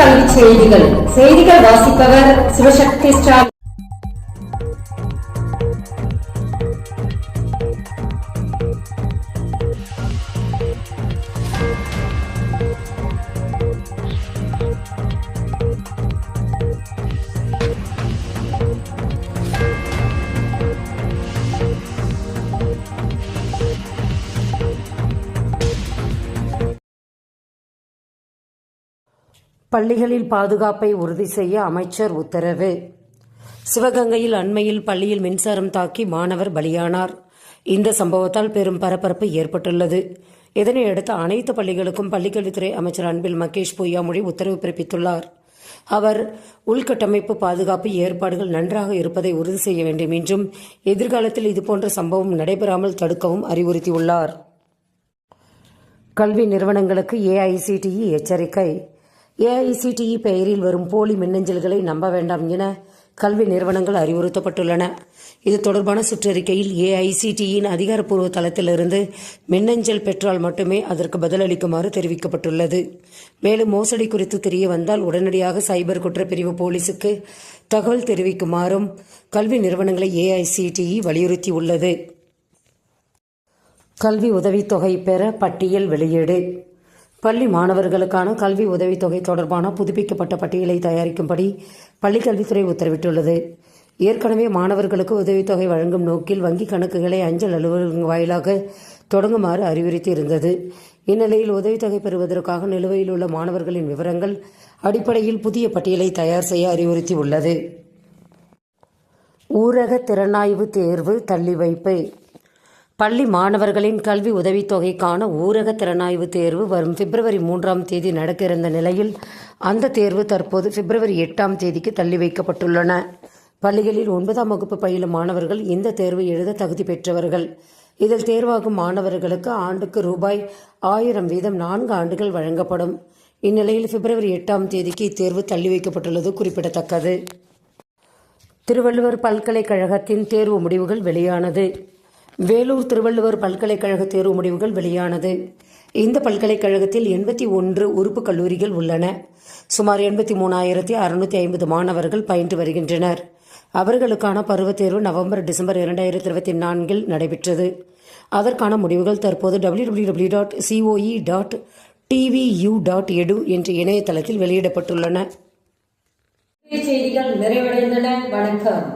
கல்வி செய்திகள் வாசிப்பவர் சிவசக்தி ஸ்டாலின். பள்ளிகளில் பாதுகாப்பை உறுதி செய்ய அமைச்சர் உத்தரவு. சிவகங்கையில் அண்மையில் பள்ளியில் மின்சாரம் தாக்கி மாணவர் பலியானார். இந்த சம்பவத்தால் பெரும் பரபரப்பு ஏற்பட்டுள்ளது. இதனையடுத்து அனைத்து பள்ளிகளுக்கும் பள்ளிக்கல்வித்துறை அமைச்சர் அன்பில் மகேஷ் பொய்யாமொழி உத்தரவு பிறப்பித்துள்ளார். அவர் உள்கட்டமைப்பு பாதுகாப்பு ஏற்பாடுகள் நன்றாக இருப்பதை உறுதி செய்ய வேண்டும் என்றும் எதிர்காலத்தில் இதுபோன்ற சம்பவம் நடைபெறாமல் தடுக்கவும் அறிவுறுத்தியுள்ளார். கல்வி நிறுவனங்களுக்கு ஏஐசிடிஇ எச்சரிக்கை. ஏஐசிடிஇ பெயரில் வரும் போலி மின்னஞ்சல்களை நம்ப வேண்டாம் என கல்வி நிறுவனங்கள் அறிவுறுத்தப்பட்டுள்ளன. இது தொடர்பான சுற்றறிக்கையில் ஏஐசிடிஇயின் அதிகாரப்பூர்வ தளத்திலிருந்து மின்னஞ்சல் பெற்றால் மட்டுமே அதற்கு பதிலளிக்குமாறு தெரிவிக்கப்பட்டுள்ளது. மேலும் மோசடி குறித்து தெரிய வந்தால் உடனடியாக சைபர் குற்றப்பிரிவு போலீசுக்கு தகவல் தெரிவிக்குமாறும் கல்வி நிறுவனங்களை ஏஐசிடிஇ வலியுறுத்தியுள்ளது. கல்வி உதவித்தொகை பெற பட்டியல் வெளியீடு. பள்ளி மாணவர்களுக்கான கல்வி உதவித்தொகை தொடர்பான புதுப்பிக்கப்பட்ட பட்டியலை தயாரிக்கும்படி பள்ளிக்கல்வித்துறை உத்தரவிட்டுள்ளது. ஏற்கனவே மாணவர்களுக்கு உதவித்தொகை வழங்கும் நோக்கில் வங்கிக் கணக்குகளை அஞ்சல் அலுவலகம் வாயிலாக தொடங்குமாறு அறிவுறுத்தி இருந்தது. இந்நிலையில் உதவித்தொகை பெறுவதற்காக நிலுவையில் உள்ள மாணவர்களின் விவரங்கள் அடிப்படையில் புதிய பட்டியலை தயார் செய்ய அறிவுறுத்தியுள்ளது. ஊரக திறனாய்வு தேர்வு தள்ளிவைப்பு. பள்ளி மாணவர்களின் கல்வி உதவித்தொகைக்கான ஊரக திறனாய்வு தேர்வு வரும் பிப்ரவரி 3 நடக்க இருந்த நிலையில் அந்த தேர்வு தற்போது பிப்ரவரி 8 தள்ளி வைக்கப்பட்டுள்ளன. பள்ளிகளில் 9ஆம் வகுப்பு பயிலும் மாணவர்கள் இந்த தேர்வு எழுத தகுதி பெற்றவர்கள். இதில் தேர்வாகும் மாணவர்களுக்கு ஆண்டுக்கு ரூபாய் 1000 வீதம் 4 ஆண்டுகள் வழங்கப்படும். இந்நிலையில் பிப்ரவரி 8 இத்தேர்வு தள்ளி வைக்கப்பட்டுள்ளது குறிப்பிடத்தக்கது. திருவள்ளுவர் பல்கலைக்கழகத்தின் தேர்வு முடிவுகள் வெளியானது. வேலூர் திருவள்ளுவர் பல்கலைக்கழக தேர்வு முடிவுகள் வெளியானது. இந்த பல்கலைக்கழகத்தில் 81 உறுப்பு கல்லூரிகள் உள்ளன. சுமார் 83,650 மாணவர்கள் பயின்று வருகின்றனர். அவர்களுக்கான பருவத் தேர்வு நவம்பர், டிசம்பர் 2024 நடைபெற்றது. அதற்கான முடிவுகள் தற்போது www.coe.tvu.edu என்ற இணையதளத்தில் வெளியிடப்பட்டுள்ளன. செய்திகள் நிறைவடைந்தன. வணக்கம்.